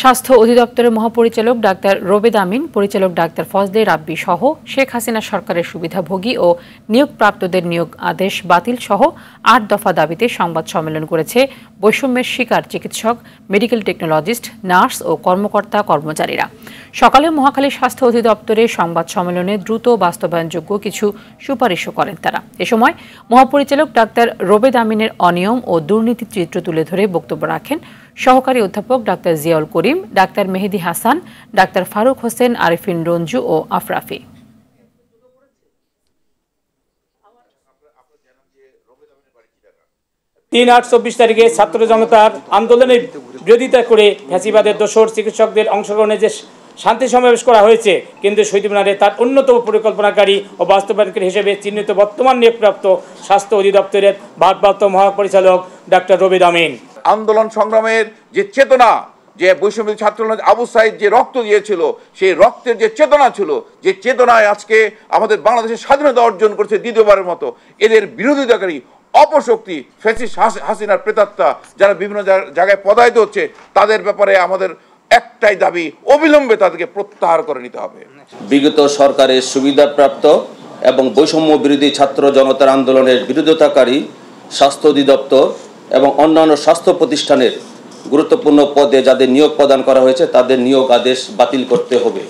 স্বাস্থ্য অধিদপ্তরের মহাপরিচালক ডাক্তার রোবেদ আমিন, পরিচালক ডাক্তার ফজলে রাব্বি সহ শেখ হাসিনা সরকারের সুবিধাভোগী ও নিয়োগপ্রাপ্তদের নিয়োগ আদেশ বাতিল সহ ৮ দফা দাবিতে সংবাদ সম্মেলন করেছে বৈষম্যের শিকার চিকিৎসক, মেডিকেল টেকনোলজিস্ট, নার্স ও কর্মকর্তা কর্মচারীরা। সকালে মহাখালী স্বাস্থ্য অধিদপ্তরে সংবাদ সম্মেলনে দ্রুত বাস্তবায়নযোগ্য কিছু সুপারিশও করেন তারা। এ সময় মহাপরিচালক ডাক্তার রোবেদ আমিনের অনিয়ম ও দুর্নীতির চিত্র তুলে ধরে বক্তব্য রাখেন সহকারী অধ্যাপক ডাক্তার জিয়াউল করিম, ডাক্তার মেহেদি হাসান, ডাক্তার ফারুক হোসেন, আরিফিন রঞ্জু ও আফরাফি। ৩-৮-২৪ তারিখে ছাত্র জনতার আন্দোলনের বিরোধিতা করে ফ্যাসিবাদের দোসর চিকিৎসকদের অংশগ্রহণে যে শান্তি সমাবেশ করা হয়েছে, কেন্দ্রীয় শহীদ মিনারে তার অন্যতম পরিকল্পনাকারী ও বাস্তবায়নকারী হিসেবে চিহ্নিত বর্তমান নিয়োগপ্রাপ্ত স্বাস্থ্য অধিদপ্তরের ভারপ্রাপ্ত মহাপরিচালক ডাক্তার রোবেদ আমিন। আন্দোলন সংগ্রামের যে চেতনা, যে বৈষম্য ছাত্র আবু সাইদ যে রক্ত দিয়েছিল, সেই রক্তের যে চেতনা ছিল, যে চেতনায় আজকে আমাদের বাংলাদেশের স্বাধীনতা অর্জন করছে দ্বিতীয়বারের মতো, এদের বিরোধিতাকারী অপশক্তি ফ্যাসিস্ট হাসিনার প্রেতাত্মা যারা বিভিন্ন জায়গায় পদায়িত হচ্ছে, তাদের ব্যাপারে আমাদের একটাই দাবি, অবিলম্বে তাদেরকে প্রত্যাহার করে নিতে হবে। বিগত সরকারের সুবিধাপ্রাপ্ত এবং বৈষম্য বিরোধী ছাত্র জনতার আন্দোলনের বিরোধিতাকারী স্বাস্থ্য অধিদপ্তর এবং অন্যান্য স্বাস্থ্য প্রতিষ্ঠানের গুরুত্বপূর্ণ পদে যাদের নিয়োগ প্রদান করা হয়েছে, তাদের নিয়োগ আদেশ বাতিল করতে হবে।